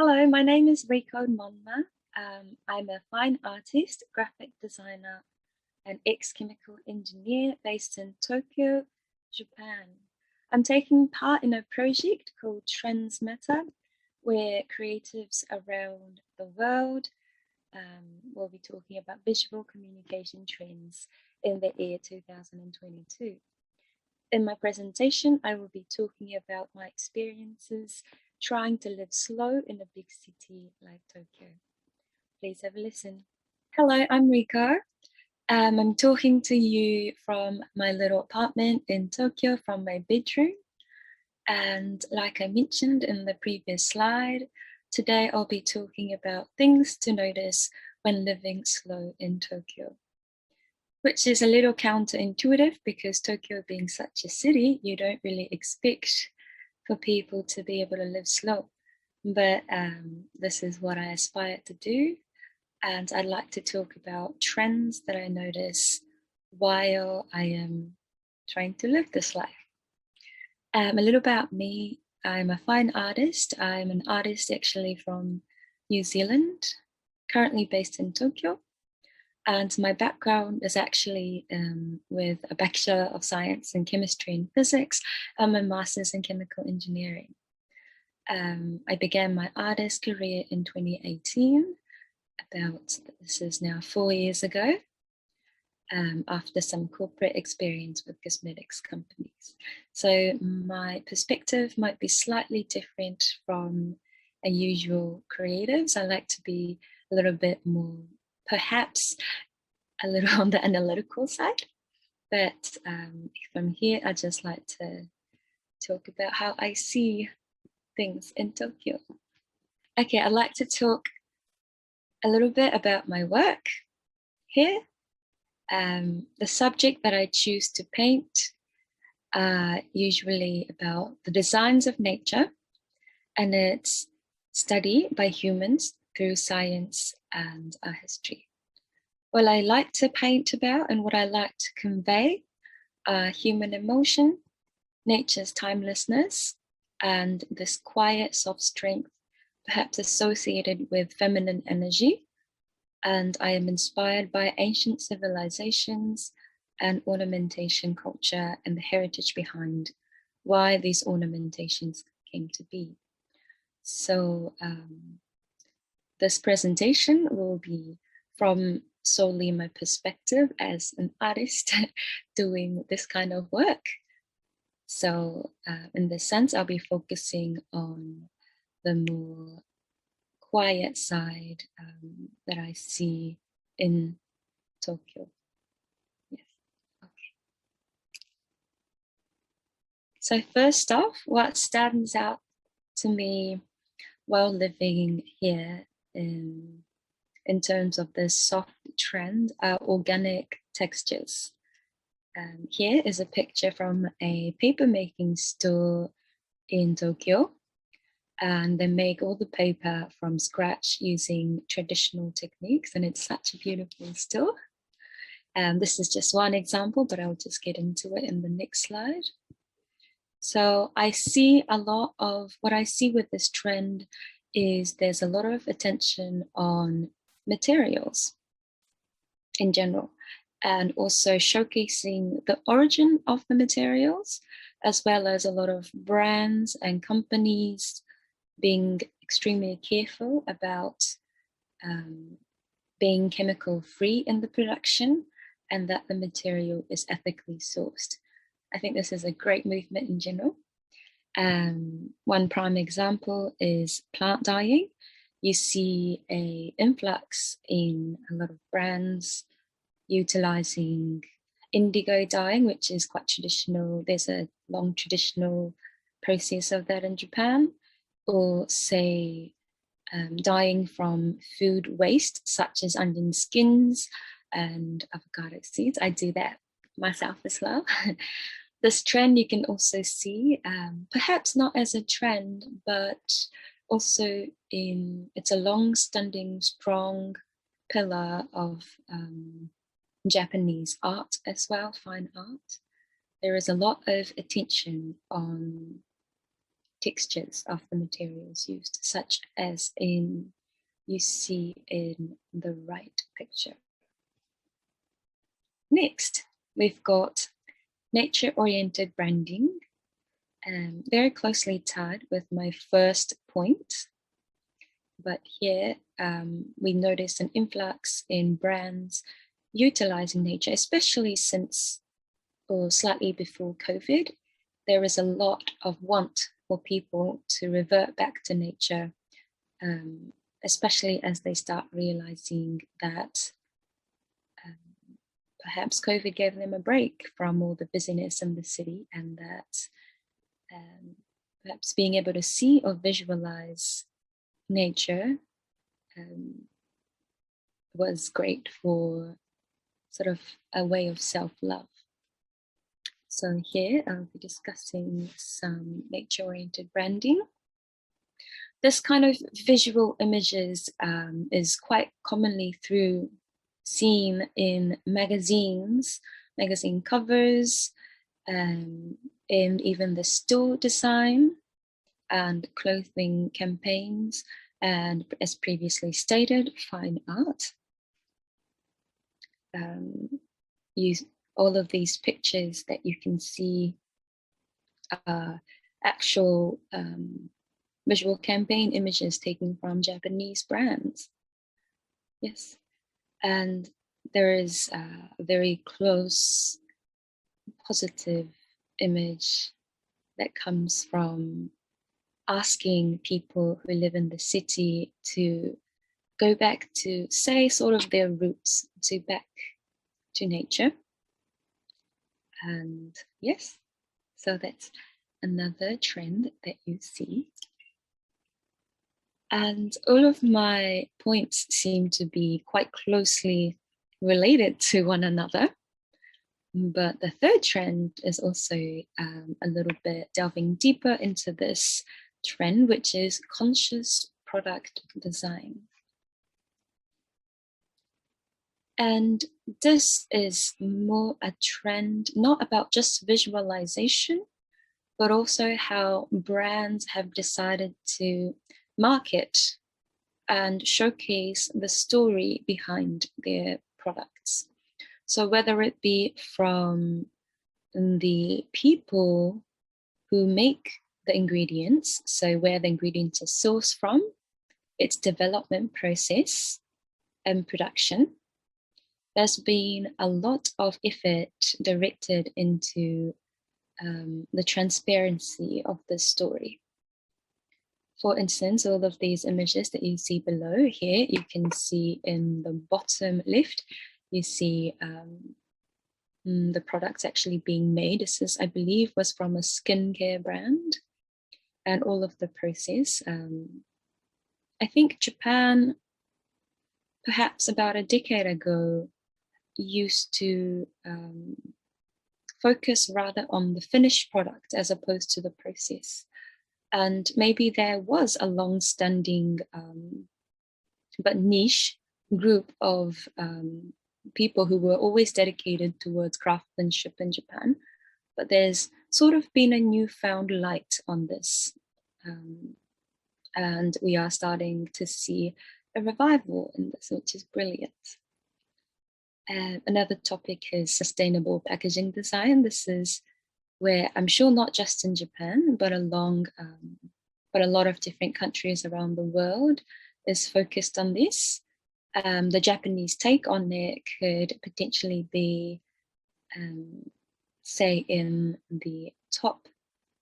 Hello, my name is Riko Monma. I'm a fine artist, graphic designer, and ex-chemical engineer based in Tokyo, Japan. I'm taking part in a project called Transmitter, where creatives around the world will be talking about visual communication trends in the year 2022. In my presentation, I will be talking about my experiences trying to live slow in a big city like Tokyo. Please have a listen. Hello, I'm Riko. I'm talking to you from my little apartment in Tokyo from my bedroom. And like I mentioned in the previous slide, today I'll be talking about things to notice when living slow in Tokyo, which is a little counterintuitive because Tokyo being such a city, you don't really expect for people to be able to live slow. But this is what I aspire to do. And I'd like to talk about trends that I notice while I am trying to live this life. A little about me. I'm a fine artist. I'm an artist actually from New Zealand, currently based in Tokyo. And my background is actually with a Bachelor of Science in Chemistry and Physics and my Master's in Chemical Engineering. I began my artist career in 2018, this is now 4 years ago, after some corporate experience with cosmetics companies. So my perspective might be slightly different from a usual creatives. I like to be a little bit more, perhaps a little on the analytical side, but from here, I just like to talk about how I see things in Tokyo. Okay, I'd like to talk a little bit about my work here. The subject that I choose to paint are usually about the designs of nature and its study by humans through science and art history. What I like to paint about and what I like to convey are human emotion, nature's timelessness, and this quiet, soft strength, perhaps associated with feminine energy. And I am inspired by ancient civilizations and ornamentation culture and the heritage behind why these ornamentations came to be. So this presentation will be from solely my perspective as an artist doing this kind of work. So in this sense, I'll be focusing on the more quiet side that I see in Tokyo. Yes. Okay. So first off, what stands out to me while living here in terms of this soft trend are organic textures. Here is a picture from a paper making store in Tokyo. And they make all the paper from scratch using traditional techniques, and it's such a beautiful store. This is just one example, but I'll just get into it in the next slide. So I see a lot of what I see with this trend is there's a lot of attention on materials in general, and also showcasing the origin of the materials, as well as a lot of brands and companies being extremely careful about being chemical free in the production and that the material is ethically sourced. I think this is a great movement in general. One prime example is plant dyeing. You see an influx in a lot of brands utilizing indigo dyeing, which is quite traditional. There's a long traditional process of that in Japan. Or say dyeing from food waste, such as onion skins and avocado seeds. I do that myself as well. This trend you can also see, perhaps not as a trend, but also it's a long-standing, strong pillar of Japanese art as well, fine art. There is a lot of attention on textures of the materials used, such as you see in the right picture. Next, we've got nature-oriented branding, very closely tied with my first point. But here we notice an influx in brands utilizing nature, especially since or slightly before COVID. There is a lot of want for people to revert back to nature, especially as they start realizing that perhaps COVID gave them a break from all the busyness in the city, and that perhaps being able to see or visualize nature was great for sort of a way of self-love. So here I'll be discussing some nature-oriented branding. This kind of visual images is quite commonly seen in magazines, magazine covers, and even the store design and clothing campaigns, and as previously stated, fine art. All of these pictures that you can see are actual visual campaign images taken from Japanese brands. Yes, and there is a very close positive image that comes from asking people who live in the city to go back to, say, sort of their roots, to back to nature. And yes, so that's another trend that you see. And all of my points seem to be quite closely related to one another. But the third trend is also a little bit delving deeper into this trend, which is conscious product design. And this is more a trend, not about just visualization, but also how brands have decided to market and showcase the story behind their products. So whether it be from the people who make the ingredients, so where the ingredients are sourced from, its development process and production, there's been a lot of effort directed into the transparency of the story. For instance, all of these images that you see below here, you can see in the bottom left, you see the products actually being made. This is, I believe, was from a skincare brand, and all of the process. I think Japan, perhaps about a decade ago, used to focus rather on the finished product as opposed to the process. And maybe there was a long-standing but niche group of people who were always dedicated towards craftsmanship in Japan. But there's sort of been a newfound light on this. And we are starting to see a revival in this, which is brilliant. Another topic is sustainable packaging design. This is where I'm sure not just in Japan, but a lot of different countries around the world is focused on this. The Japanese take on it could potentially be, say, in the top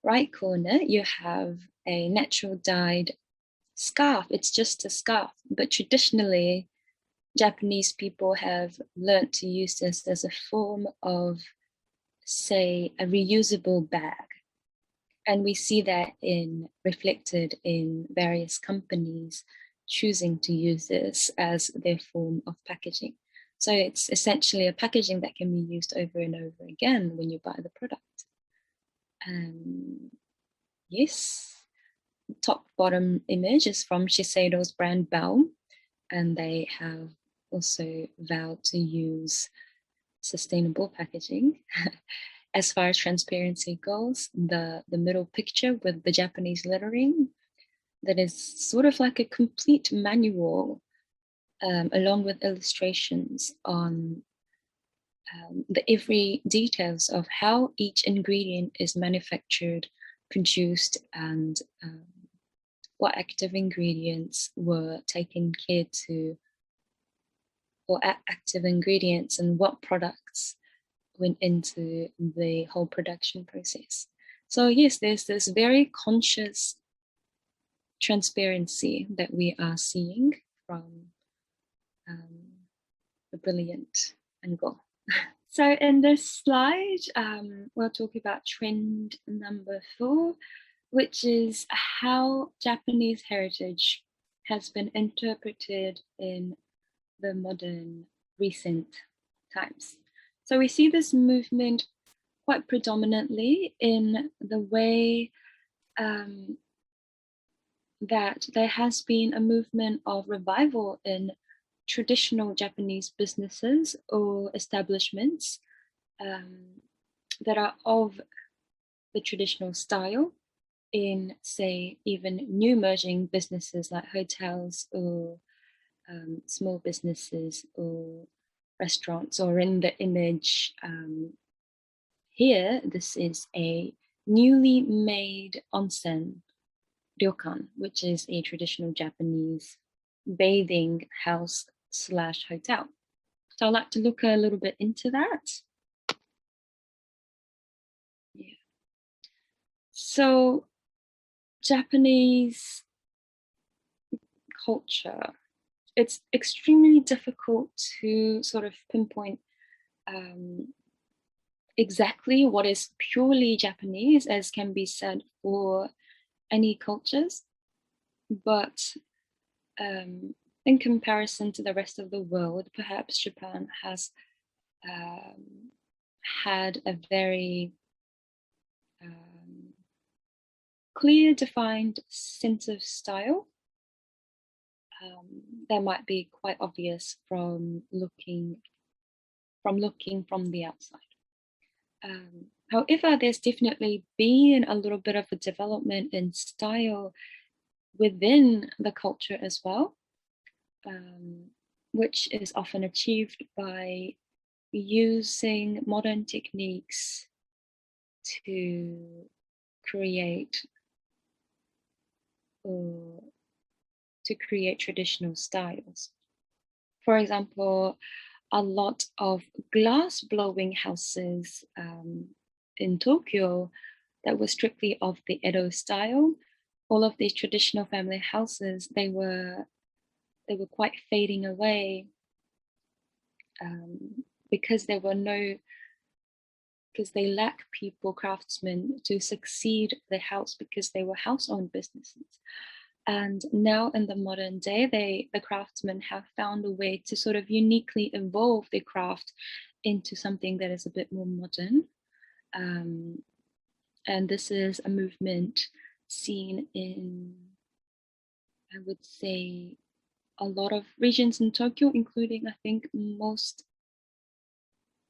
right corner, you have a natural dyed scarf. It's just a scarf, but traditionally, Japanese people have learned to use this as a form of, say, a reusable bag. And we see that reflected in various companies choosing to use this as their form of packaging. So it's essentially a packaging that can be used over and over again when you buy the product. Yes, top bottom image is from Shiseido's brand Baum, and they have also vowed to use sustainable packaging. as far as transparency goes, the middle picture with the Japanese lettering, that is sort of like a complete manual, along with illustrations on the every details of how each ingredient is manufactured, produced, and what active ingredients were taken care to, or active ingredients and what products went into the whole production process. So yes, there's this very conscious transparency that we are seeing from the brilliant angle. So in this slide, we'll talk about trend number 4, which is how Japanese heritage has been interpreted in the modern recent times. So we see this movement quite predominantly in the way that there has been a movement of revival in traditional Japanese businesses or establishments that are of the traditional style in, say, even new emerging businesses like hotels or small businesses or restaurants, or in the image here, this is a newly made onsen ryokan, which is a traditional Japanese bathing house slash hotel. So I'd like to look a little bit into that. Yeah. So Japanese culture, it's extremely difficult to sort of pinpoint exactly what is purely Japanese, as can be said for any cultures. But in comparison to the rest of the world, perhaps Japan has had a very clear, defined sense of style that might be quite obvious from looking from the outside. However, there's definitely been a little bit of a development in style within the culture as well, which is often achieved by using modern techniques to create traditional styles. For example, a lot of glass blowing houses in Tokyo that were strictly of the Edo style, all of these traditional family houses, they were quite fading away because they lack people, craftsmen, to succeed the house, because they were house-owned businesses. And now in the modern day, the craftsmen have found a way to sort of uniquely evolve their craft into something that is a bit more modern. And this is a movement seen in, I would say, a lot of regions in Tokyo, including, I think, most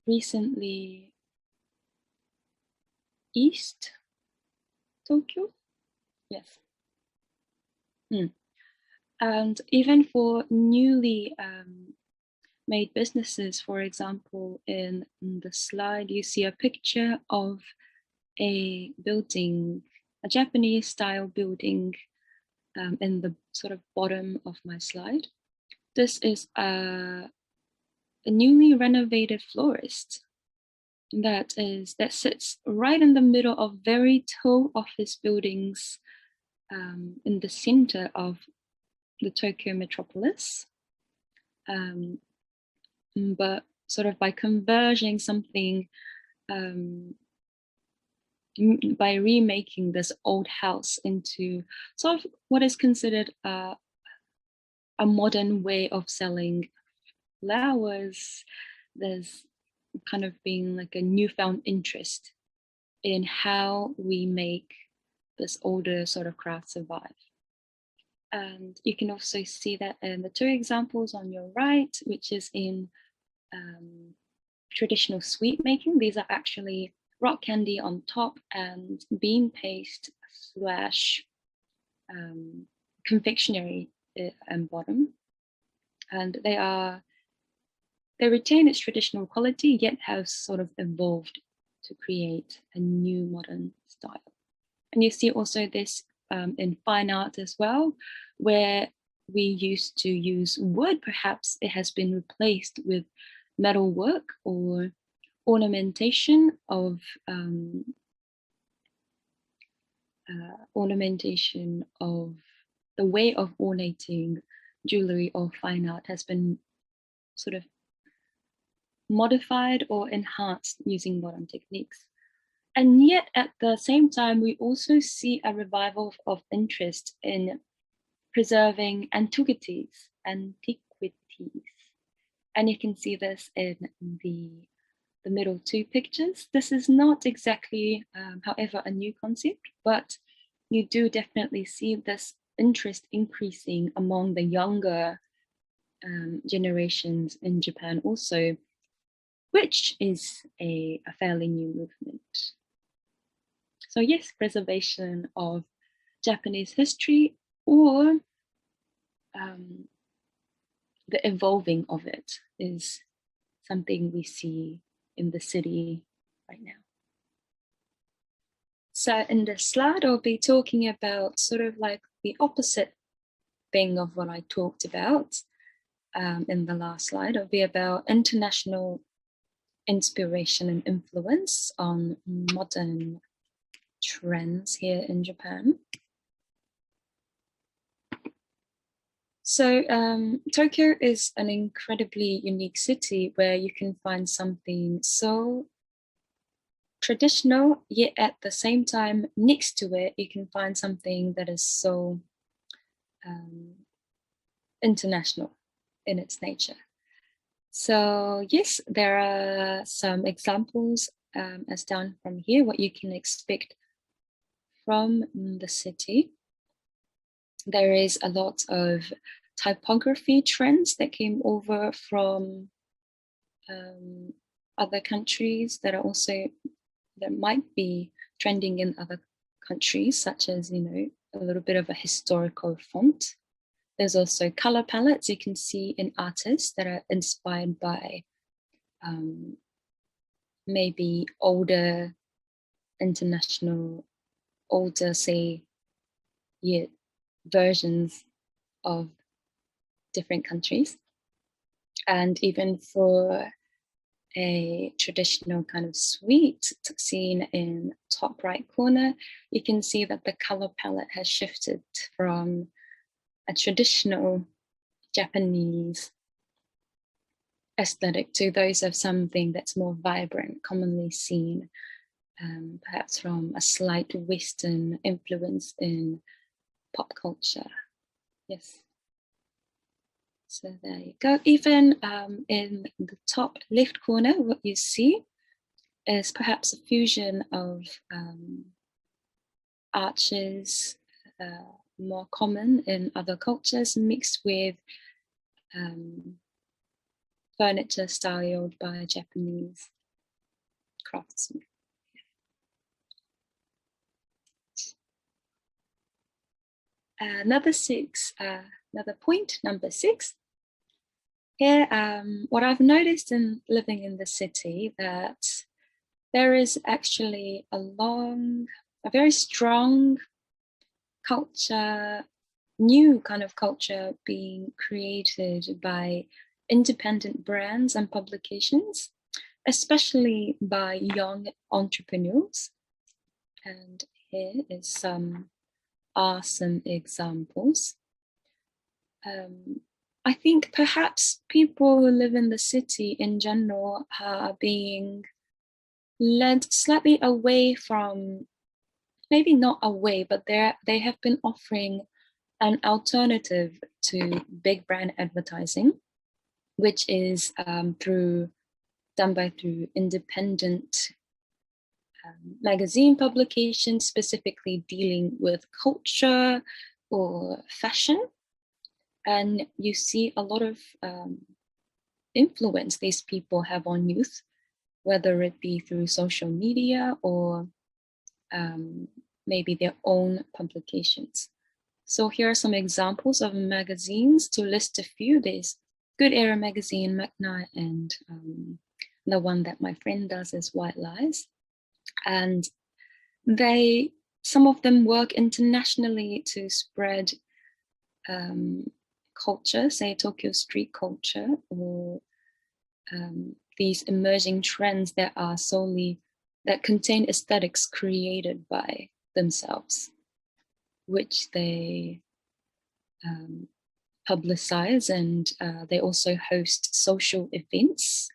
recently East Tokyo. Yes. And even for newly made businesses, for example, in the slide, you see a picture of a building, a Japanese style building in the sort of bottom of my slide. This is a newly renovated florist that sits right in the middle of very tall office buildings in the center of the Tokyo metropolis. But sort of by converging something, by remaking this old house into sort of what is considered a modern way of selling flowers, there's kind of being like a newfound interest in how we make this older sort of craft survive. And you can also see that in the 2 examples on your right, which is in traditional sweet making. These are actually rock candy on top and bean paste slash confectionery bottom. And they retain its traditional quality, yet have sort of evolved to create a new modern style. And you see also this in fine art as well, where we used to use wood, perhaps it has been replaced with metal work or ornamentation of the way of ornating jewelry or fine art has been sort of modified or enhanced using modern techniques. And yet at the same time, we also see a revival of interest in preserving antiquities. And you can see this in the middle two pictures. This is not exactly, however, a new concept, but you do definitely see this interest increasing among the younger generations in Japan also, which is a fairly new movement. So yes, preservation of Japanese history or the evolving of it is something we see in the city right now. So in this slide, I'll be talking about sort of like the opposite thing of what I talked about in the last slide. It'll be about international inspiration and influence on modern trends here in Japan. So Tokyo is an incredibly unique city where you can find something so traditional, yet at the same time next to it, you can find something that is so international in its nature. So yes, there are some examples as down from here, what you can expect from the city. There is a lot of typography trends that came over from other countries that are also, that might be trending in other countries, such as, you know, a little bit of a historical font. There's also color palettes you can see in artists that are inspired by maybe older international, older, say, versions of different countries. And even for a traditional kind of sweet seen in top right corner, you can see that the color palette has shifted from a traditional Japanese aesthetic to those of something that's more vibrant, commonly seen perhaps from a slight Western influence in pop culture. Yes. So there you go. Even in the top left corner, what you see is perhaps a fusion of arches, more common in other cultures, mixed with furniture styled by Japanese craftsmen. Another point, number 6. Here, what I've noticed in living in the city, that there is actually a very strong culture, new kind of culture being created by independent brands and publications, especially by young entrepreneurs. And here is some examples. I think perhaps people who live in the city in general are being led slightly away from, maybe not away, but they have been offering an alternative to big brand advertising, which is done through independent magazine publications, specifically dealing with culture or fashion. And you see a lot of influence these people have on youth. whether it be through social media or maybe their own publications. So here are some examples of magazines. To list a few, there's Good Era Magazine, Magna, and the one that my friend does is White Lies. And some of them work internationally to spread culture, say Tokyo street culture, or these emerging trends that contain aesthetics created by themselves, which they publicize, and they also host social events,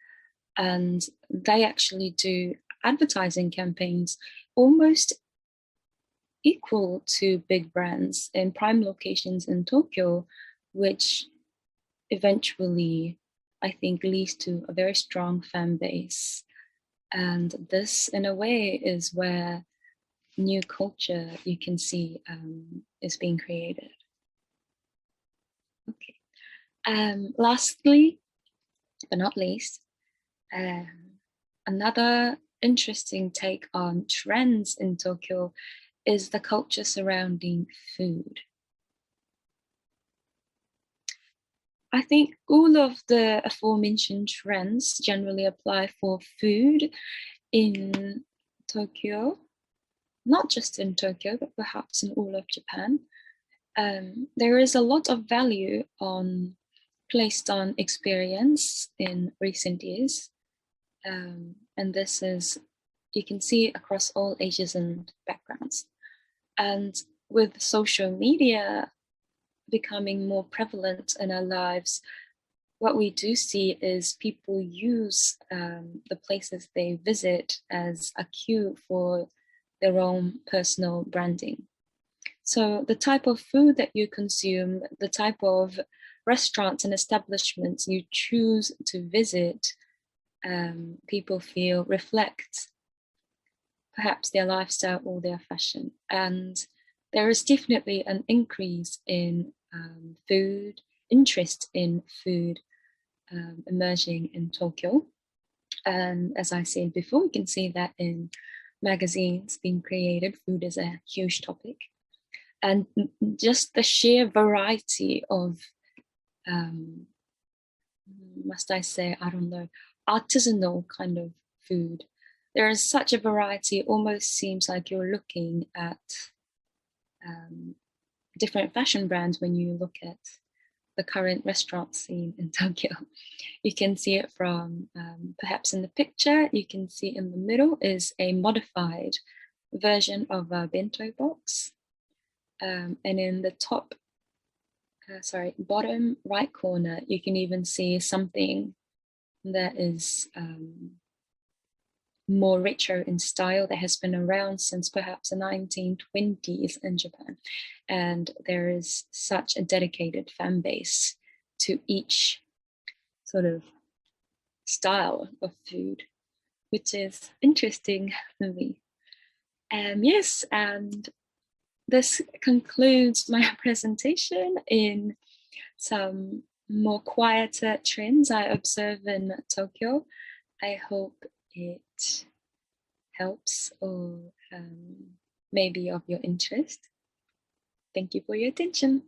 and they actually do advertising campaigns almost equal to big brands in prime locations in Tokyo, which eventually I think leads to a very strong fan base. And this, in a way, is where new culture you can see is being created. Okay. Lastly, but not least, another interesting take on trends in Tokyo is the culture surrounding food. I think all of the aforementioned trends generally apply for food in Tokyo, not just in Tokyo, but perhaps in all of Japan. There is a lot of value placed on experience in recent years. And this is, you can see across all ages and backgrounds. And with social media becoming more prevalent in our lives, what we do see is people use the places they visit as a cue for their own personal branding. So the type of food that you consume, the type of restaurants and establishments you choose to visit, people feel reflect perhaps their lifestyle or their fashion. And there is definitely an increase in food, interest in food emerging in Tokyo. And as I said before, you can see that in magazines being created, food is a huge topic. And just the sheer variety of, must I say, I don't know, artisanal kind of food. There is such a variety, it almost seems like you're looking at different fashion brands when you look at the current restaurant scene in Tokyo. You can see it from, perhaps in the picture, you can see in the middle is a modified version of a bento box. And in the bottom right corner, you can even see something that is more retro in style, that has been around since perhaps the 1920s in Japan. And there is such a dedicated fan base to each sort of style of food, which is interesting for me. Yes, and this concludes my presentation in some more quieter trends I observe in Tokyo. I hope it helps or maybe of your interest. Thank you for your attention.